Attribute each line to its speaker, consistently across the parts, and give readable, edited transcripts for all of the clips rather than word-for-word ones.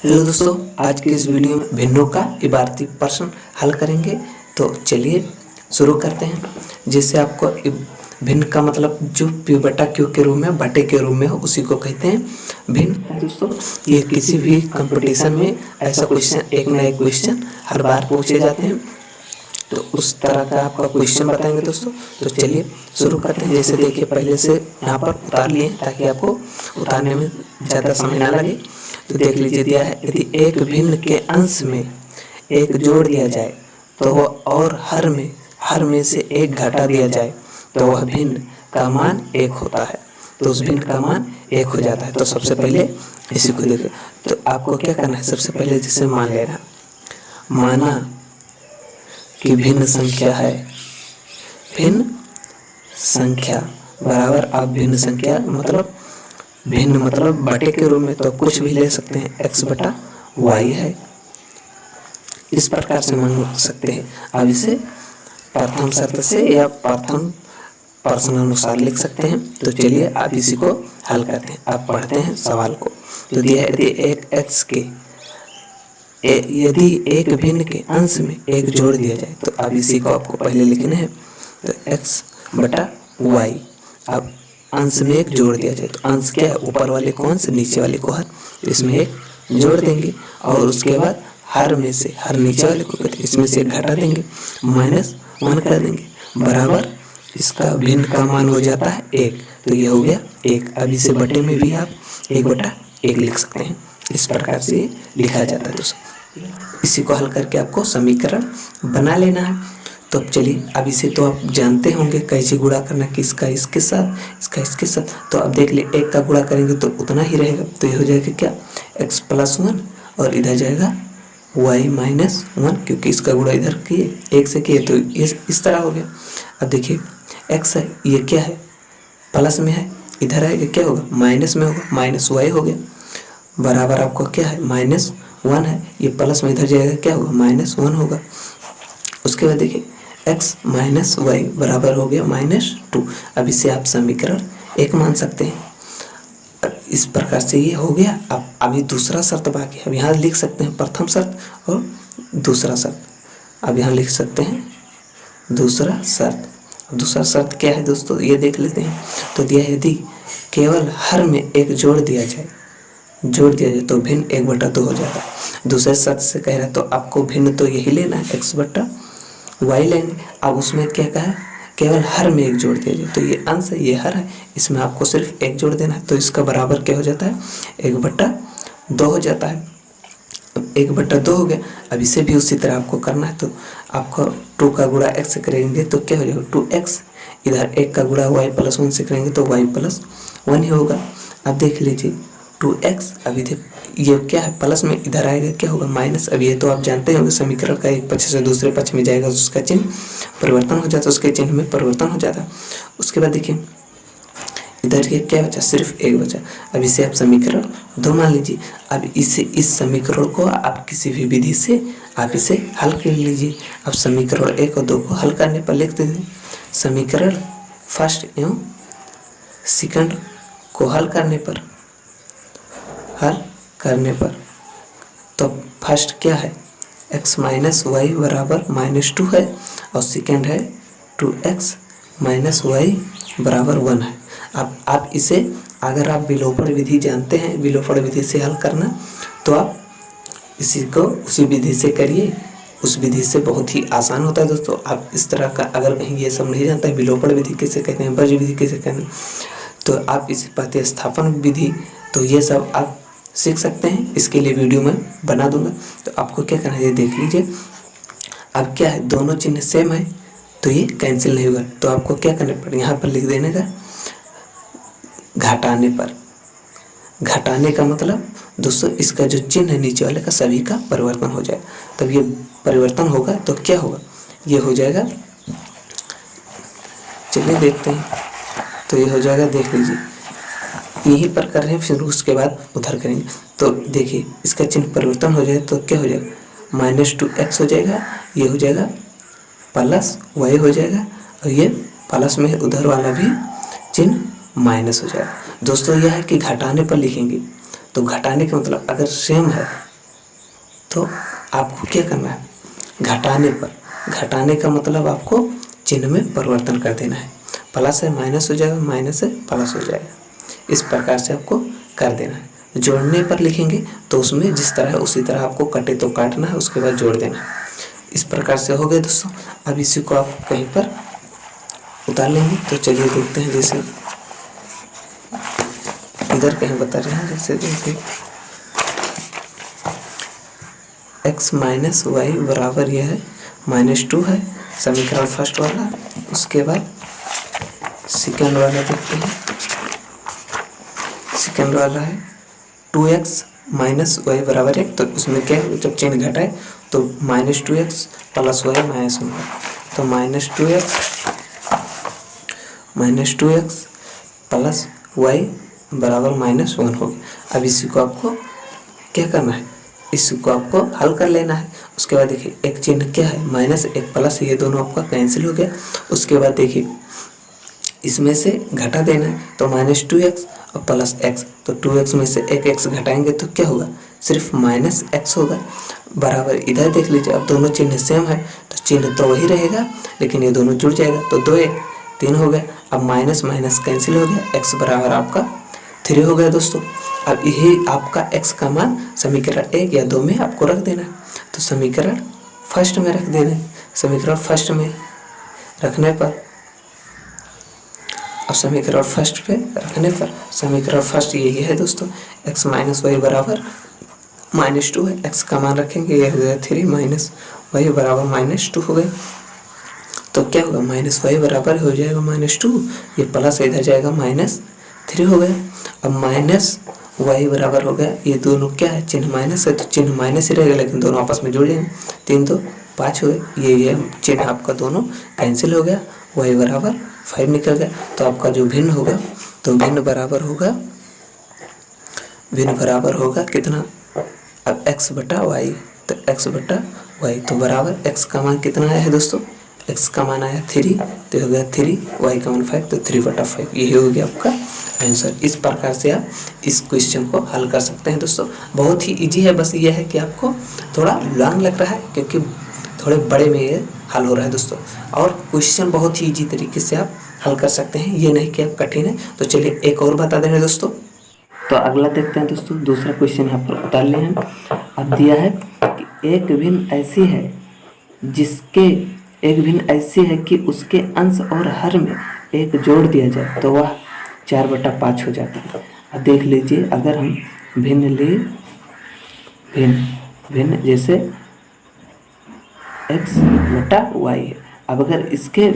Speaker 1: Hello दोस्तों, आज के इस वीडियो में भिन्नों का इबारती प्रश्न हल करेंगे। तो चलिए शुरू करते हैं। जिससे आपको भिन्न का मतलब जो P बटा Q के रूप में बटे के रूप में हो उसी को कहते हैं भिन्न। दोस्तों, ये किसी भी कंपटीशन में ऐसा क्वेश्चन एक ना एक क्वेश्चन हर बार पूछे जाते हैं, तो उस तरह का आपका क्वेश्चन बताएंगे दोस्तों। तो चलिए शुरू करते हैं। जैसे देखिए, पहले से यहाँ पर उतार लिए ताकि आपको उतारने में ज़्यादा समय ना लगे। तो देख लीजिए, दिया है यदि एक भिन्न के अंश में एक जोड़ दिया जाए तो वह और हर में से एक घटा दिया जाए तो वह भिन्न का मान एक होता है। तो उस भिन्न का मान एक हो जाता है। तो सबसे पहले इसी को देखें। तो आपको क्या करना है, सबसे पहले जिसे मान लेना, माना कि भिन्न संख्या है, भिन्न संख्या बराबर आप भिन्न संख्या मतलब भिन्न मतलब बटे के रूप में तो कुछ भी ले सकते हैं, x बटा y है, इस प्रकार से मान सकते हैं। अब इसे प्रथम शर्त से या प्रथम प्रश्न अनुसार लिख सकते हैं। तो चलिए आप इसी को हल करते हैं। आप पढ़ते हैं सवाल को। तो दिया है यदि एक भिन्न के अंश में एक जोड़ दिया जाए, तो अब इसी को आपको पहले लिखना है। तो x बटा y, अब अंश में एक जोड़ दिया जाए तो अंश क्या है, ऊपर वाले को अंश नीचे वाले को हर, इसमें एक जोड़ देंगे और उसके बाद हर में से हर नीचे वाले को इसमें से एक घटा देंगे, -1 कर देंगे, बराबर इसका भिन्न का मान हो जाता है 1। तो ये हो गया 1। अब इसे बटे में भी आप 1 बटा 1 लिख सकते हैं। इस प्रकार से लिखा जाता है दोस्तों। इसी को हल करके आपको समीकरण बना लेना है। तो अब चलिए, अब इसे तो आप जानते होंगे कैसे गुणा करना, किसका इसके साथ, इसका इसके साथ। तो अब देख लिए, 1 का गुणा करेंगे तो उतना ही रहेगा। तो ये हो जाएगा क्या, x + 1 और इधर जाएगा y - 1, क्योंकि इसका गुणा इधर किए 1 से किए तो ये इस तरह हो गया। अब देखिए, x है, ये क्या है, प्लस में है, इधर आएगा क्या होगा, माइनस में होगा, -y हो गया, बराबर आपको क्या है, -1 है, ये प्लस में इधर जाएगा क्या होगा, -1 होगा। उसके बाद देखिए, x - y बराबर हो गया -2। अब इसे आप समीकरण 1 मान सकते हैं। इस प्रकार से ये हो गया। अब अभी दूसरा शर्त बाकी है। अब यहाँ लिख सकते हैं प्रथम शर्त और दूसरा शर्त। अब यहाँ लिख सकते हैं दूसरा शर्त। दूसरा शर्त क्या है दोस्तों, ये देख लेते हैं। तो दिया है, यदि केवल हर में एक जोड़ दिया जाए तो भिन्न 1/2 हो जाता है। दूसरे शर्त से कह रहा है तो आपको भिन्न तो यही लेना है, x बटा y लेंगे। अब उसमें क्या कहा है, केवल हर में एक जोड़ दिया जाए, तो ये अंश है, ये हर है, इसमें आपको सिर्फ एक जोड़ देना है। तो इसका बराबर क्या हो जाता है, 1/2 हो जाता है। 1/2 हो गया। अब इसे भी उसी तरह आपको करना है। तो आपको 2 का गुणा x से करेंगे तो क्या हो जाएगा, 2x, इधर 1 का गुणा y + 1 से करेंगे तो y + 1 ही होगा। अब देख लीजिए, 2x, अब इधर ये क्या है, प्लस में इधर आएगा क्या होगा, माइनस। अब ये तो आप जानते होंगे, समीकरण का एक पक्ष से दूसरे पक्ष में जाएगा, उसका चिन्ह परिवर्तन हो जाता है, उसके चिन्ह में परिवर्तन हो जाता है। उसके बाद देखिए, इधर ये क्या बचा, सिर्फ 1 बचा। अब इसे आप समीकरण 2 मान लीजिए। अब इस समीकरण को आप किसी भी विधि से आप इसे हल कर लीजिए। अब समीकरण 1 और 2 को हल करने पर लिख दीजिए, समीकरण फर्स्ट एवं सेकंड को हल करने पर तो फर्स्ट क्या है, x - y बराबर -2 है और सेकंड है 2x - y बराबर 1 है। अब आप इसे, अगर आप विलोपन विधि जानते हैं, विलोपन विधि से हल करना, तो आप इसी को उसी विधि से करिए। उस विधि से बहुत ही आसान होता है दोस्तों। आप इस तरह का अगर कहीं ये सब नहीं जानता है, विलोपन विधि कैसे कहते हैं, बज विधि कैसे कहते हैं, तो आप इसे प्रतिस्थापन विधि, तो ये सब आप सीख सकते हैं। इसके लिए वीडियो में बना दूंगा। तो आपको क्या करना है, ये देख लीजिए। अब क्या है, दोनों चिन्ह सेम है तो ये कैंसिल नहीं होगा। तो आपको क्या करना पड़ेगा, यहाँ पर लिख देने का घटाने का मतलब दोस्तों, इसका जो चिन्ह है नीचे वाले का सभी का परिवर्तन हो जाए। तब ये परिवर्तन होगा तो क्या होगा, ये हो जाएगा, चलिए देखते हैं। तो ये हो जाएगा, देख लीजिए, यही पर कर रहे हैं, फिर उसके बाद उधर करेंगे। तो देखिए, इसका चिन्ह परिवर्तन हो जाए तो क्या हो जाएगा, -2x हो जाएगा, ये हो जाएगा +y हो जाएगा, और ये प्लस में उधर वाला भी चिन्ह माइनस हो जाएगा। दोस्तों यह है कि घटाने पर लिखेंगे, तो घटाने का मतलब अगर सेम है तो आपको क्या करना है, घटाने का मतलब आपको चिन्ह में परिवर्तन कर देना है। प्लस है माइनस हो जाएगा, माइनस है प्लस हो जाएगा, इस प्रकार से आपको कर देना है। जोड़ने पर लिखेंगे तो उसमें जिस तरह है उसी तरह आपको कटे तो काटना है, उसके बाद जोड़ देना है। इस प्रकार से हो गया दोस्तों। अब इसी को आप कहीं पर उतार लेंगे। तो चलिए देखते हैं, जैसे इधर कहीं बता रहे हैं, जैसे x माइनस वाई बराबर यह है -2 है, समीकरण फर्स्ट वाला। उसके बाद सेकेंड वाला देखते हैं। सेकेंड वाला है 2x माइनस वाई बराबर 1। तो उसमें क्या है, जब चिन्ह घटाए तो -2x प्लस वाई -1, तो -2x प्लस वाई बराबर -1 हो गया। अब इसी को आपको क्या करना है, इसको आपको हल कर लेना है। उसके बाद देखिए एक चिन्ह क्या है, माइनस एक प्लस, ये दोनों आपका कैंसिल हो गया। उसके बाद देखिए इसमें से घटा देना है, तो -2x और प्लस x, तो 2x में से एक x घटाएंगे तो क्या होगा, सिर्फ -x होगा। बराबर इधर देख लीजिए, अब दोनों चिन्ह सेम है तो चिन्ह तो वही रहेगा, लेकिन ये दोनों जुड़ जाएगा, तो 2 1 3 हो गया। अब माइनस माइनस कैंसिल हो गया, x बराबर आपका 3 हो गया दोस्तों। अब यही आपका x का मान समीकरण 1 या 2 में आपको रख देना है। तो समीकरण फर्स्ट में रख देना है। समीकरण फर्स्ट में रखने पर, अब समीकरण फर्स्ट पे रखने पर समीकरण फर्स्ट यही है दोस्तों, x माइनस वाई बराबर -2 है। x का मान रखेंगे, ये हो गया 3 माइनस वाई बराबर -2 हो गया। तो क्या होगा, माइनस वाई बराबर हो जाएगा -2, ये प्लस इधर जाएगा -3 हो गया। अब माइनस वाई बराबर हो गया, ये दोनों क्या है, चिन्ह माइनस है तो चिन्ह माइनस ही रहेगा, लेकिन दोनों आपस में जुड़ जाएंगे। 3 तो 5 हो गए, ये चिन्ह आपका दोनों कैंसिल हो गया, वाई बराबर 5 निकल गया। तो आपका जो भिन्न होगा, तो भिन्न बराबर होगा कितना, अब x बटा वाई, तो x बटा वाई, तो बराबर x का मान कितना आया है दोस्तों, x का मान आया 3, तो हो गया 3, y का मान 5, तो 3/5, यही हो गया आपका आंसर। इस प्रकार से आप इस क्वेश्चन को हल कर सकते हैं दोस्तों। बहुत ही इजी है, बस ये है कि आपको थोड़ा लॉन्ग लग रहा है क्योंकि थोड़े बड़े में ये हल हो रहा है दोस्तों। और क्वेश्चन बहुत ही इजी तरीके से आप हल कर सकते हैं, ये नहीं कि आप कठिन है। तो चलिए एक और बता दे रहे हैं दोस्तों। तो अगला देखते हैं दोस्तों, दूसरा क्वेश्चन यहाँ पर उतार लिए हैं। अब दिया है कि एक भिन्न ऐसी है कि उसके अंश और हर में 1 जोड़ दिया जाए तो वह 4/5 हो जाता है। अब देख लीजिए, अगर हम भिन्न ले, भिन्न जैसे x बटा वाई है। अब अगर इसके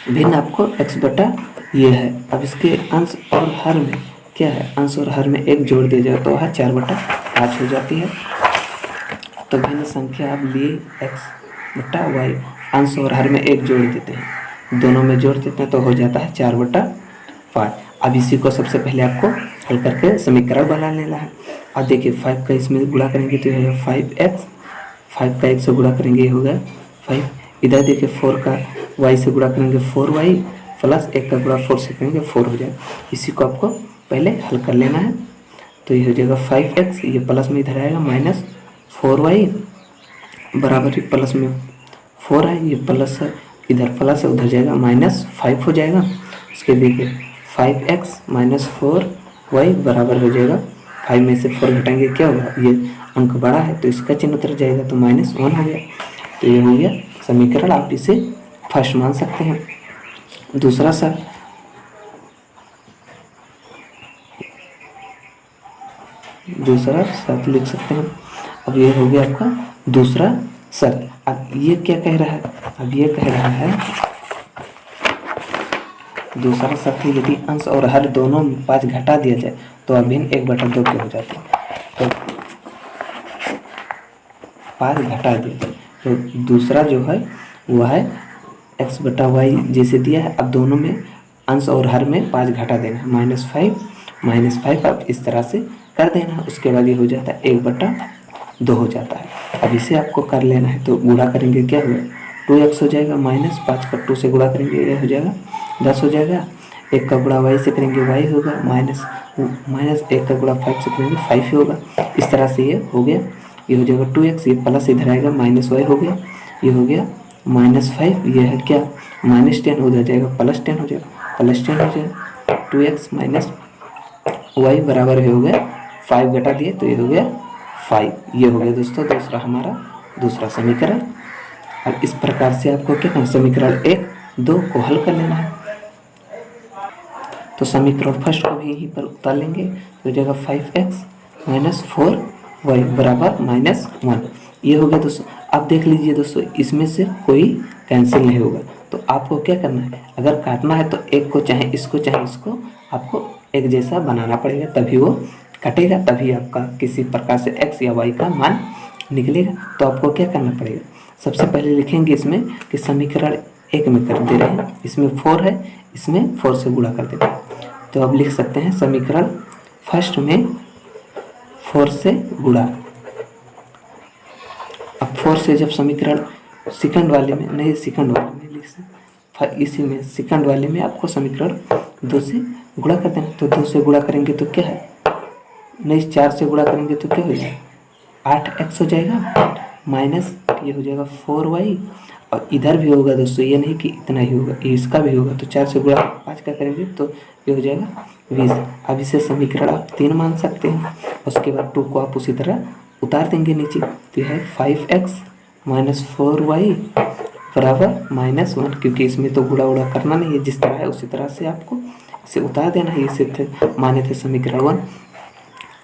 Speaker 1: भिन्न आपको x बटा ये है, अब इसके अंश और हर में क्या है, अंश और हर में 1 जोड़ दिया जाए तो वह 4/5 हो जाती है। तो भिन्न संख्या आप लिए x बटा वाई, अंश और हर में 1 जोड़ देते हैं, दोनों में जोड़ देते हैं तो हो जाता है 4/5। अब इसी को सबसे पहले आपको हल करके समीकरण बना लेना है। अब देखिए 5 का इसमें गुणा करेंगे तो यह 5x, 5 का 1 से गुणा करेंगे ये होगा 5। इधर देखिए 4 का y से गुणा करेंगे 4y, प्लस 1 का गुणा 4 से करेंगे 4 हो जाएगा। इसी को आपको पहले हल कर लेना है। तो ये हो जाएगा 5x, ये प्लस में इधर आएगा -4y बराबर प्लस में 4 है, ये प्लस है इधर प्लस है उधर जाएगा -5 हो जाएगा। उसके देखिए 5x -4y बराबर हो जाएगा 5 में से 4 घटाएंगे क्या होगा, ये अंक बड़ा है तो इसका चिन्ह उतर जाएगा तो -1 हो गया। तो ये हो गया समीकरण, आप इसे फर्स्ट मान सकते हैं। दूसरा शर्त लिख सकते हैं। अब ये हो गया आपका दूसरा शर्त। अब ये क्या कह रहा है, अब ये कह रहा है दूसरा शर्त, यदि अंश और हर दोनों में 5 घटा दिया जाए तो अभिन्न 1/2 के हो जाते हैं। तो 5 घटा दिया जाए तो दूसरा जो है वह है x बटा वाई जैसे दिया है। अब दोनों में अंश और हर में 5 घटा देना है, -5 अब इस तरह से कर देना है। उसके बाद ये हो जाता है 1/2 हो जाता है। अब इसे आपको कर लेना है, तो गुणा करेंगे क्या होगा, 2x हो जाएगा, -5 का 2 से गुणा करेंगे ये हो जाएगा 10 हो जाएगा। 1 का गुणा y से करेंगे y होगा, माइनस 1 का गुणा 5 से करेंगे 5 ही होगा। इस तरह से ये हो गया। ये हो जाएगा 2x, ये प्लस इधर आएगा -y हो गया, ये हो गया -5, ये है क्या -10, उधर जाएगा +10 हो जाएगा, +10 हो जाएगा 2x -y बराबर हो गया 5 घटा दिए तो ये हो गया 5। ये हो गया दोस्तों दूसरा हमारा दूसरा समीकरण। अब इस प्रकार से आपको क्या करना, समीकरण 1, 2 को हल कर लेना है। तो समीकरण फर्स्ट को भी यहीं पर उतार लेंगे तो हो जाएगा 5x - 4y बराबर -1। ये हो गया दोस्तों। अब देख लीजिए दोस्तों, इसमें से कोई कैंसिल नहीं होगा, तो आपको क्या करना है, अगर काटना है तो एक को चाहे इसको आपको एक जैसा बनाना पड़ेगा, तभी वो कटेगा, तभी आपका किसी प्रकार से x या y का मान निकलेगा। तो आपको क्या करना पड़ेगा, सबसे पहले लिखेंगे इसमें कि समीकरण 1 में कर दे रहे हैं, इसमें 4 है, इसमें 4 से गुणा कर देते हैं। तो अब लिख सकते हैं समीकरण फर्स्ट में 4 से गुणा। अब 4 से जब समीकरण सेकंड वाले में नहीं, सेकंड वाले में लिख सकते, इसी में सेकंड वाले में आपको समीकरण 2 से गुणा कर देना। तो 2 से गुणा करेंगे तो क्या है, नहीं 4 से गुणा करेंगे तो क्या हो जाएगा 8x हो जाएगा, माइनस ये हो जाएगा 4y, और इधर भी होगा दोस्तों, ये नहीं कि इतना ही होगा, इसका भी होगा। तो 4 से गुणा 5 का करेंगे तो ये हो जाएगा 20। अब इसे समीकरण आप 3 मान सकते हैं, उसके बाद 2 को आप उसी तरह उतार देंगे नीचे, तो यह है 5x - 4y बराबर -1, क्योंकि इसमें तो गुणा उड़ा करना नहीं है, जिस तरह है उसी तरह से आपको इसे उतार देना है। इसे माने थे समीकरण 1।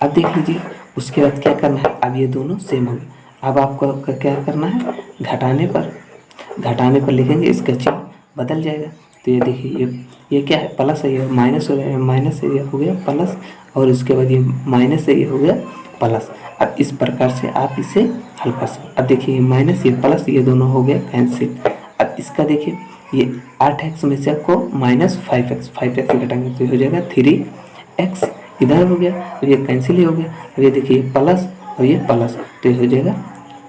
Speaker 1: अब देख लीजिए उसके बाद क्या करना है, अब ये दोनों सेम हो गए। अब आपको क्या करना है, घटाने पर लिखेंगे, इसका चिन्ह बदल जाएगा। तो ये देखिए ये क्या है, प्लस है, ये माइनस हो गया, माइनस से ये हो गया प्लस, और उसके बाद ये माइनस से ये हो गया प्लस। अब इस प्रकार से आप इसे हल कर सकते। अब देखिए ये माइनस ये प्लस ये दोनों हो गया कैंसिल। अब इसका देखिए ये 8x में से आपको -5x घटाएंगे तो ये हो जाएगा 3x, इधर हो गया तो ये कैंसिल ही हो गया। अब ये देखिए प्लस और ये प्लस तो ये हो जाएगा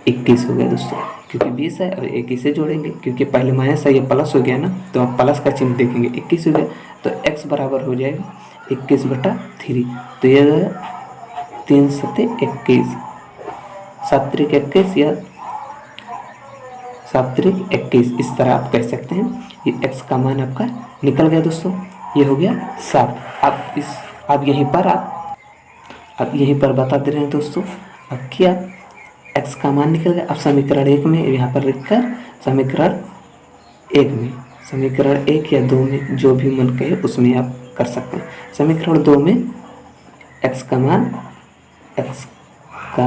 Speaker 1: 21 हो गया दोस्तों, क्योंकि 20 है और 21 से जोड़ेंगे, क्योंकि पहले माइनस है ये प्लस हो गया ना, तो आप प्लस का चिन्ह देखेंगे 21 हो गया, तो x बराबर हो जाएगा 21/3। तो ये 3 सत्ते 21, 7 त्रिक 21 या 7 त्रिक 21, इस तरह आप कह सकते हैं। ये x का मान आपका निकल गया दोस्तों, ये हो गया 7। अब यहीं पर बता दे रहे हैं दोस्तों, अब क्या x का मान निकल गया। अब समीकरण 1 में यहाँ पर लिखकर समीकरण 1 या 2 में जो भी मन कहे उसमें आप कर सकते हैं। समीकरण 2 में x का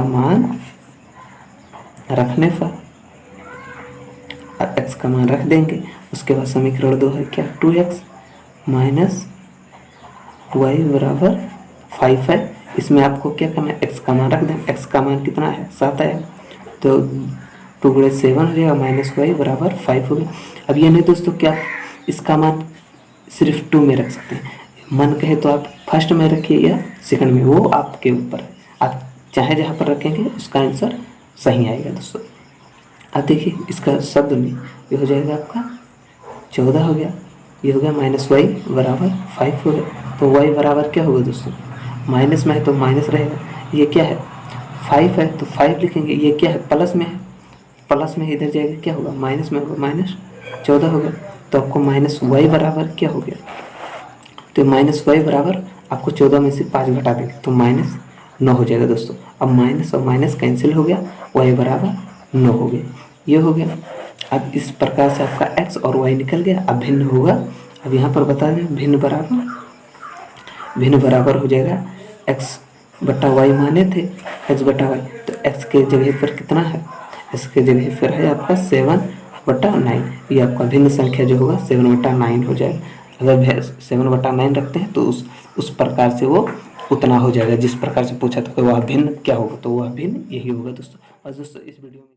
Speaker 1: मान रखने पर x का मान रख देंगे। उसके बाद समीकरण 2 है क्या, 2x - y बराबर 5 है। इसमें आपको क्या करना है, x का मान रख दें। x का मान कितना है, 7 है, तो 2 × 7 हो जाएगा, -y बराबर 5 हो गया। अब ये नहीं दोस्तों क्या इसका मान सिर्फ 2 में रख सकते हैं, मन कहे तो आप फर्स्ट में रखिए या सेकंड में, वो आपके ऊपर है, आप चाहे जहाँ पर रखेंगे उसका आंसर सही आएगा दोस्तों। अब देखिए इसका शब्द में ये हो जाएगा आपका 14 हो गया, ये हो गया -y बराबर 5 हो गया। तो y बराबर क्या होगा दोस्तों, माइनस में है तो माइनस रहेगा, ये क्या है 5 है तो 5 लिखेंगे, ये क्या है प्लस में है, प्लस में इधर जाएगा क्या होगा माइनस में होगा, -14 हो गया। तो आपको -y बराबर क्या हो गया, तो -y बराबर आपको 14 में से 5 घटा देंगे तो -9 हो जाएगा दोस्तों। अब माइनस और माइनस कैंसिल हो गया, y बराबर 9 हो गया, ये हो गया। अब इस प्रकार से आपका x और y निकल गया। अब भिन्न होगा, अब यहाँ पर बता दें भिन्न बराबर हो जाएगा x/y माने थे x/y, तो x के जगह पर कितना है, x के जगह पर है आपका 7/9, ये आपका भिन्न संख्या जो होगा 7/9 हो जाएगा। अगर 7/9 रखते हैं तो उस प्रकार से वो उतना हो जाएगा जिस प्रकार से पूछा था, वह भिन्न क्या होगा, तो वह भिन्न यही होगा दोस्तों। और दोस्तों इस वीडियो में